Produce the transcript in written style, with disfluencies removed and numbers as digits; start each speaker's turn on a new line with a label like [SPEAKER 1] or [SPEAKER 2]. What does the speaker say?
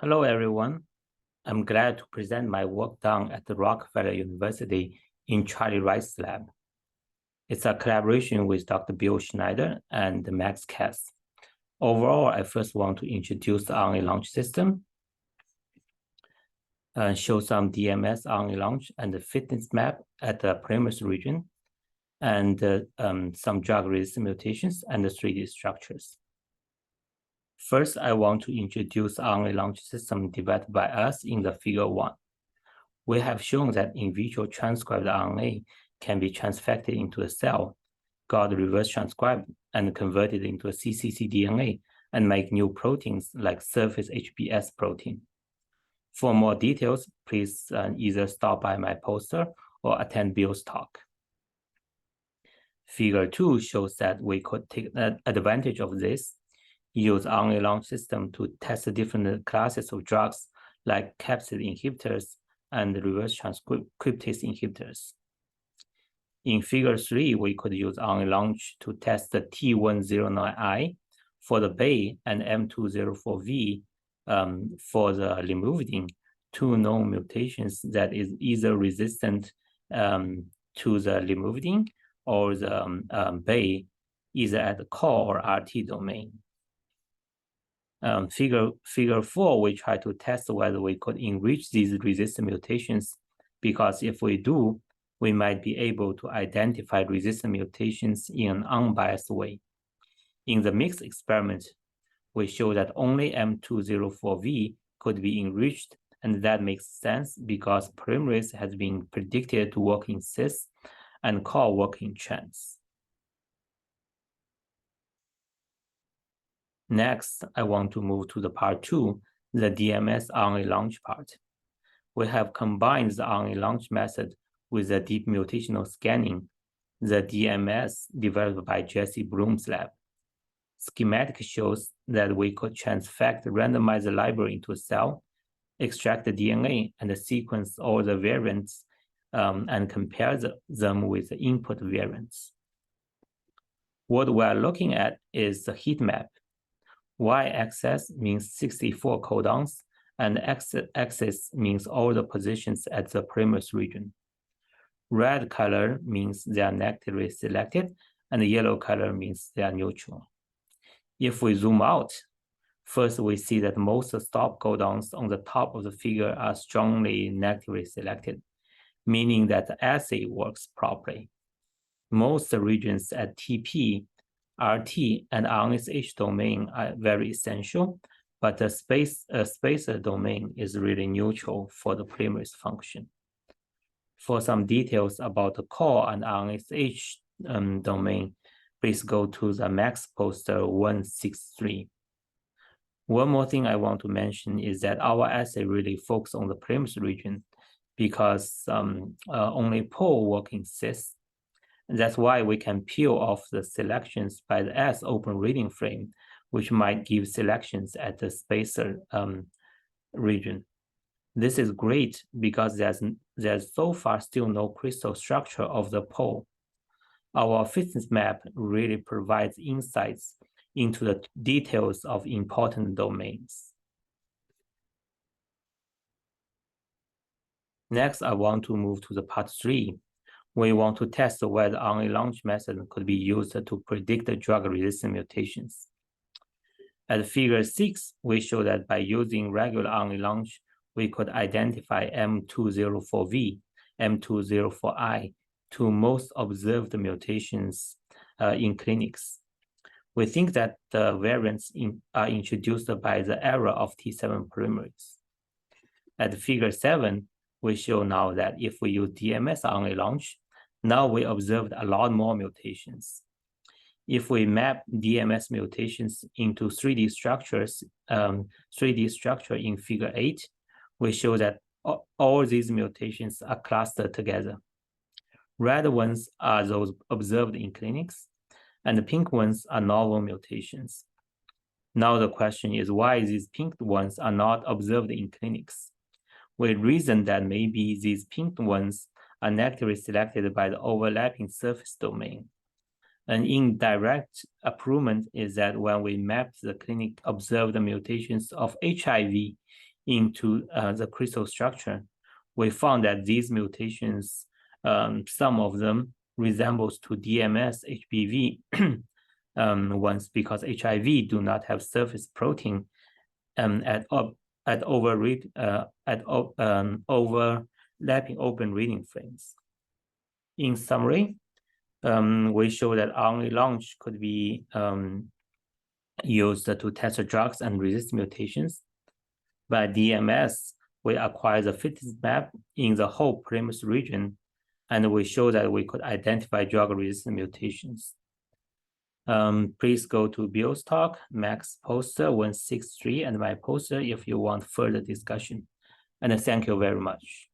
[SPEAKER 1] Hello, everyone. I'm glad to present my work done at the Rockefeller University in Charlie Rice's lab. It's a collaboration with Dr. Bill Schneider and Max Cass. Overall, I first want to introduce the RNA launch system, show some DMS RNA launch and the fitness map at the polymerase region, and some drug-resistant mutations and the 3D structures. First, I want to introduce RNA launch system developed by us in the figure 1. We have shown that in vitro transcribed RNA can be transfected into a cell, got reverse transcribed, and converted into a cccDNA and make new proteins like surface HBs protein. For more details, please either stop by my poster or attend Bill's talk. Figure 2 shows that we could take advantage of this, use RNA launch system to test different classes of drugs like capsid inhibitors and reverse transcriptase inhibitors. In figure 3, we could use RNA launch to test the T109I for the BAY and M204V for the limuvudin, two known mutations that is either resistant to the limuvudin or the BAY, either at the core or RT domain. Figure 4, we try to test whether we could enrich these resistant mutations, because if we do, we might be able to identify resistant mutations in an unbiased way. In the mixed experiment, we show that only M204V could be enriched, and that makes sense because polymerase has been predicted to work in cis and core work in trans. Next, I want to move to the part 2, the DMS RNA launch part. We have combined the RNA launch method with the deep mutational scanning, the DMS developed by Jesse Bloom's lab. Schematic shows that we could transfect randomized library into a cell, extract the DNA, and sequence all the variants and compare them with the input variants. What we are looking at is the heat map. Y-axis means 64 codons, and x-axis means all the positions at the polymerase region. Red color means they are negatively selected, and the yellow color means they are neutral. If we zoom out, first we see that most stop codons on the top of the figure are strongly negatively selected, meaning that the assay works properly. Most regions at TP, RT, and RNase-H domain are very essential, but the spacer domain is really neutral for the polymerase function. For some details about the core and RNase-H domain, please go to the Max poster 163. One more thing I want to mention is that our assay really focuses on the polymerase region because only pole work in cis. That's why we can peel off the selections by the S open reading frame, which might give selections at the spacer region. This is great because there's so far still no crystal structure of the pole. Our fitness map really provides insights into the details of important domains. Next, I want to move to the part 3. We want to test whether RNA launch method could be used to predict the drug-resistant mutations. At figure 6, we show that by using regular RNA launch, we could identify M204V, M204I, two most observed mutations in clinics. We think that the variants are introduced by the error of T7 polymerase. At figure 7, we show now that if we use DMS RNA launch, now we observed a lot more mutations. If we map DMS mutations into 3D structures, 3D structure in figure 8, we show that all these mutations are clustered together. Red ones are those observed in clinics, and the pink ones are novel mutations. Now the question is why these pink ones are not observed in clinics. We reason that maybe these pink ones are negatively selected by the overlapping surface domain. An indirect improvement is that when we map the clinic observed mutations of HIV into the crystal structure, we found that these mutations, some of them resembles to DMS HBV ones, because HIV do not have surface protein at overlapping open reading frames. In summary, we show that RNA launch could be used to test drugs and resist mutations. By DMS, we acquire the fitness map in the whole polymerase region, and we show that we could identify drug-resistant mutations. Please go to Bill's talk, Max poster 163, and my poster if you want further discussion. And thank you very much.